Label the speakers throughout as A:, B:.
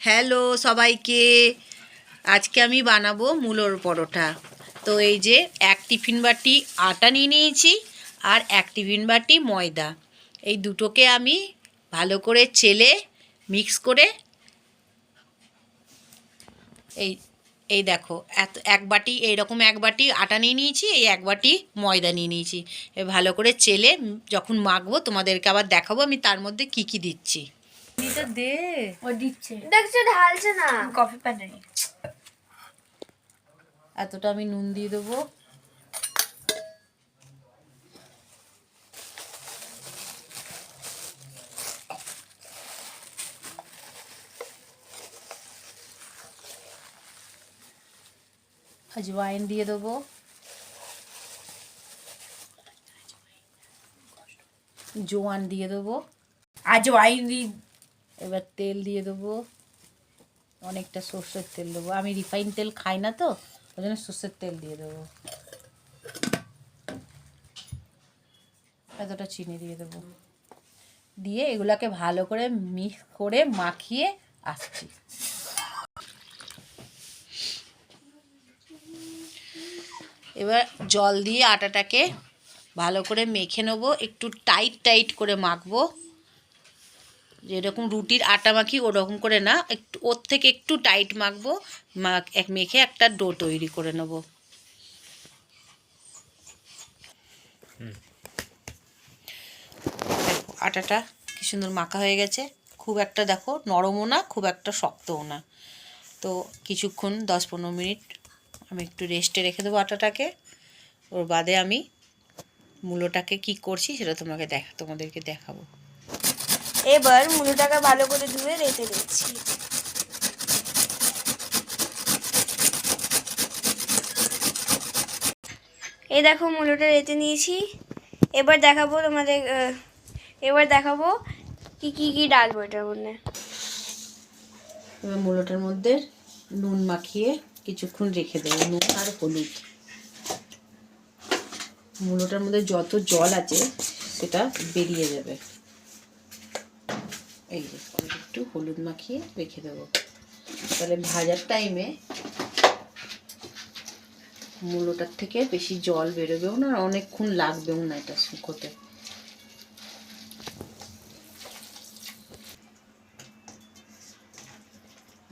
A: Hello সবাইকে, আজকে আমি বানাবো মূলোর পরোটা। তো এই যে এক টিফিন বাটি আটা নিয়ে নিয়েছি আর এক টিফিন বাটি ময়দা, এই দুটোকে আমি ভালো করে চেলে মিক্স করে এই এই দেখো এক বাটি এইরকম এক বাটি আটা নিয়ে নিয়েছি, এই এক বাটি ময়দা নিয়ে নিয়েছি। ভালো করে চেলে যখন মাখবো তোমাদেরকে আবার দেখাবো আমি তার মধ্যে কি কি দিচ্ছি। দে
B: ও দিচ্ছে, দেখছো ঢালছে না। কফি প্যানে
A: এতটা আমি নুন দিয়ে দেবো, আজওয়াইন দিয়ে দেবো, জোয়ান দিয়ে দেবো,
B: আজওয়াইন
A: এবার তেল দিয়ে দেবো, অনেকটা সর্ষের তেল দেবো। আমি রিফাইন তেল খাই না, তো ওই জন্য সর্ষের তেল দিয়ে দেবো। এতটা চিনি দিয়ে দেবো, দিয়ে এগুলাকে ভালো করে মিক্স করে মাখিয়ে আসছি। এবার জল দিয়ে আটাটাকে ভালো করে মেখে নেবো, একটু টাইট টাইট করে মাখবো, যেরকম রুটির আটা মাখি ওরকম করে না, একটু ওর থেকে একটু টাইট মাখবো, মেখে একটা ডো তৈরি করে নেব। আটাটা কি সুন্দর মাখা হয়ে গেছে, খুব একটা দেখো নরমও না খুব একটা শক্তও না। তো কিছুক্ষণ 10-15 মিনিট আমি একটু রেস্টে রেখে দেবো আটাটাকে। ওর বাদে আমি মূলোটাকে কি করছি সেটা তোমাদেরকে দেখাবো।
B: এবার মূলোটাকে ভালো করে ধুয়ে রেখে দিচ্ছি। এই দেখো মূলোটা রেতে নিয়েছি। এবার দেখাবো তোমাদের, এবার দেখাবো কি কি কি ডালবো এটার মধ্যে।
A: এবার মূলোটার মধ্যে নুন মাখিয়ে কিছুক্ষণ রেখে দেবো, নুন আর হলুদ। মূলোটার মধ্যে যত জল আছে সেটা বেরিয়ে যাবে। এই যে একটু হলুদ মাখিয়ে রেখে দেবো, তাহলে ভাজার টাইমে মূলোটার থেকে বেশি জল বেরোবেও না, আর অনেকক্ষণ লাগবেও না এটা শুকোতে।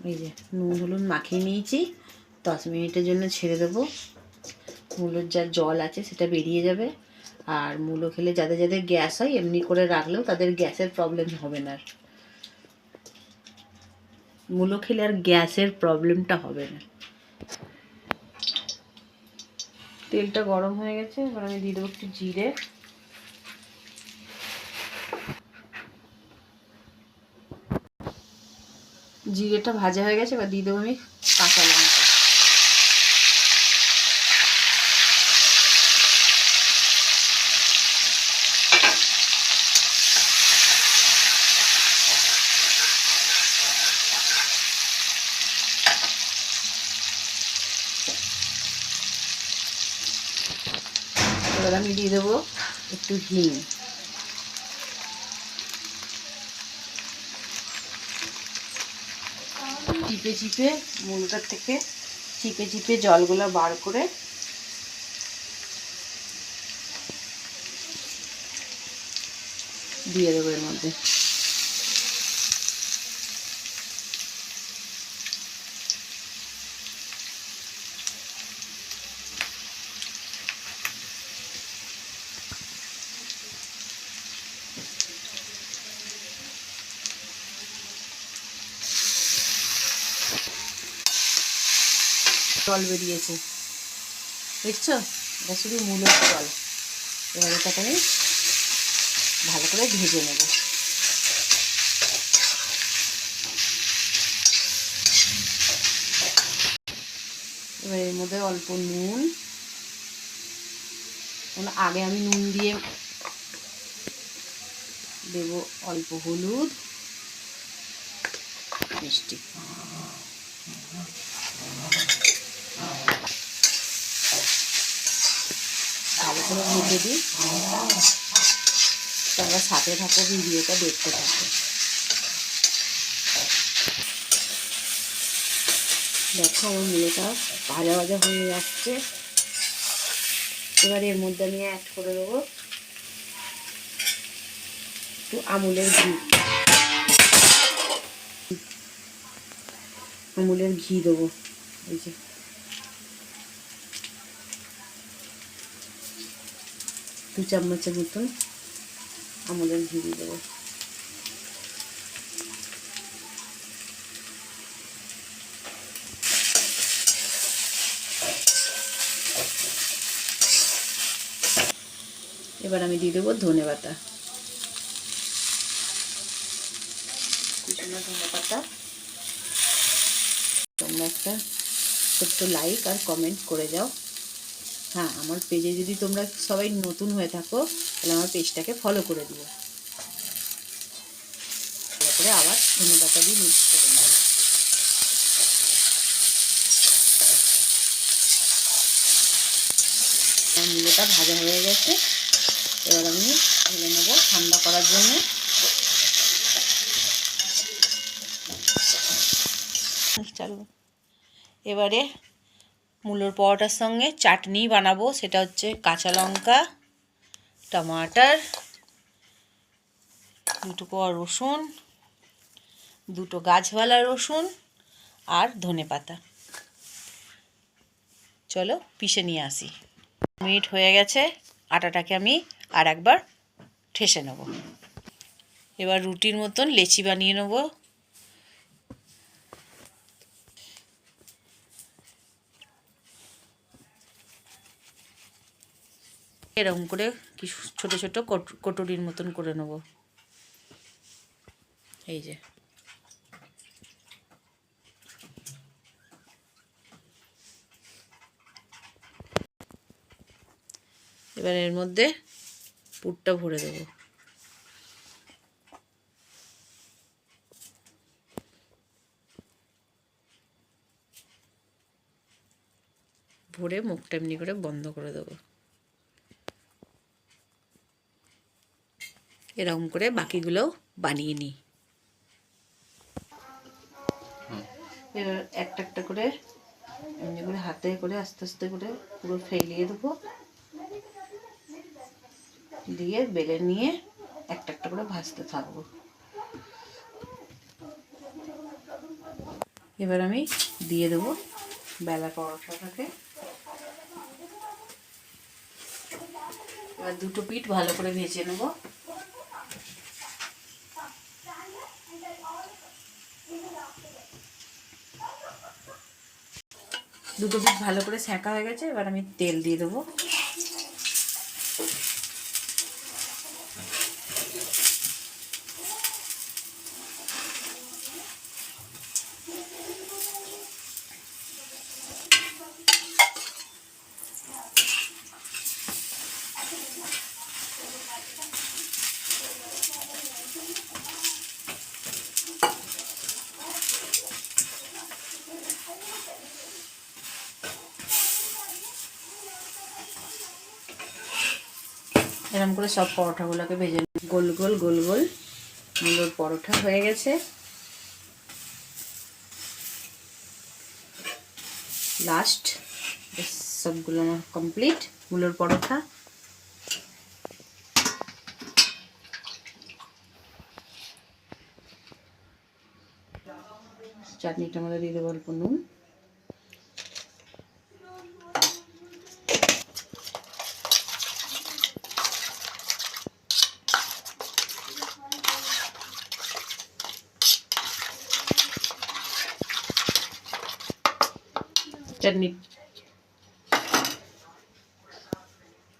A: এই যে নুন হলুদ মাখিয়ে নিয়েছি, 10 মিনিটের জন্য ছেড়ে দেবো। মূলোর যা জল আছে সেটা বেরিয়ে যাবে। আর মূলো খেলে যাদের যাদের গ্যাস হয় এমনি করে রাখলেও তাদের গ্যাসের প্রবলেম হবে না। মূলো খেলে আর গ্যাসের প্রবলেমটা হবে না। তেলটা গরম হয়ে গেছে, এবার আমি দিয়ে দেবো একটু জিরে, জিরেটা ভাজা হয়ে গেছে। এবার দিয়ে দেবো আমি কাঁচা লঙ্কা, এবার আমি দিয়ে দেবো একটু হিং, চিপে চিপে মূলোটার থেকে চিপে চিপে জলগুলো বার করে দিয়ে দেবো এর মধ্যে। জল বেরিয়েছে, দেখছো? এটা শুধু মূলের জল। এবার এটাকে আমি ভালো করে ভেজে নেব। এবার এর মধ্যে অল্প নুন, আগে আমি নুন দিয়ে দেব, অল্প হলুদ, মিষ্টি, ভালো করে ভেজে দিই। তোমরা সাথে থাকো, ভিডিওটা দেখতে থাকো। দেখো আমার মূলোটা ভাজা ভাজা হয়ে যাচ্ছে। এবার এর মধ্যে আমি অ্যাড করে দেবো একটু আমুলের ঘি। আমুলের ঘি দেবো, এই যে 2 চামচের মতন আমুলের ঘি দিয়ে দেবো। এবার আমি দিয়ে দেবো ধনে পাতা, কুচনো ধনে পাতা। তোমরা একটা ছোট্ট লাইক আর কমেন্ট করে যাও। হ্যাঁ, আমার পেজে যদি তোমরা সবাই নতুন হয়ে থাকো তাহলে আমার পেজটাকে ফলো করে দিও। তারপরে আবার ধনে পাতা দিয়ে মিক্স করে নেব। আমার মূলোটা ভাজা হয়ে গেছে। এবার আমি ঢেলে নেবো ঠান্ডা করার জন্য। চালু। এবারে মূলোর পরোটার সঙ্গে চাটনি বানাবো, সেটা হচ্ছে কাঁচা লঙ্কা, টমাটার, 2 কোয়া রসুন, 2 গাছওয়ালা রসুন আর ধনে পাতা। চলো পিষে নিয়ে আসি। মিনিট হয়ে গেছে, আটাটাকে আমি আর একবার ঠেসে নেব। এবার রুটির মতন লেচি বানিয়ে নেব। এরকম করে কিছু ছোট ছোট কটুরির মতন করে নেব। এই যে এবার এর মধ্যে পুরটা ভরে দেব। ভরে মুখটা এমনি করে বন্ধ করে দেব। এরকম করে বাকিগুলোও বানিয়ে নিই। এবার একটা একটা করে এমনি করে হাতে করে আস্তে আস্তে করে পুরো ফেলিয়ে দেবো, দিয়ে বেলে নিয়ে একটা একটা করে ভাজতে থাকবো। এবার আমি দিয়ে দেবো বেলা পরোটাটাকে। এবার 2 পিঠ ভালো করে ভেজে নেব। দুটো পিঠ ভালো করে সেঁকা হয়ে গেছে। এবার আমি তেল দিয়ে দেবো। এরকম করে সব পরোটাগুলোকে ভেজে গোল গোল গোল গোল মূলোর পরোটা হয়ে গেছে। লাস্ট সবগুলো আমার কমপ্লিট মূলোর পরোটা। চাটনিটার মধ্যে দিয়ে দেবো অল্প নুন।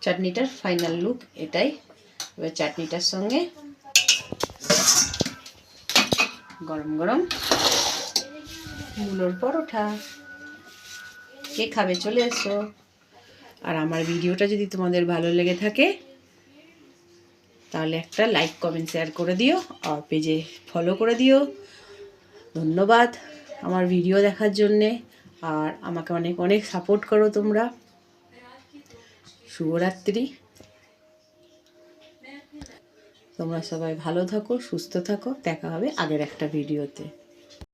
A: চাটনিটার ফাইনাল লুক এটাই। এবার চাটনিটার সঙ্গে গরম গরম মূলোর পরোটা। কে খাবে চলে এসো। আর আমার ভিডিওটা যদি তোমাদের ভালো লেগে থাকে তাহলে একটা লাইক কমেন্ট শেয়ার করে দিও আর পেজে ফলো করে দিও। ধন্যবাদ আমার ভিডিও দেখার জন্যে, আর আমাকে অনেক অনেক সাপোর্ট করো তোমরা। শুভরাত্রি। তোমরা সবাই ভালো থাকো, সুস্থ থাকো। দেখা হবে আগের একটা ভিডিওতে।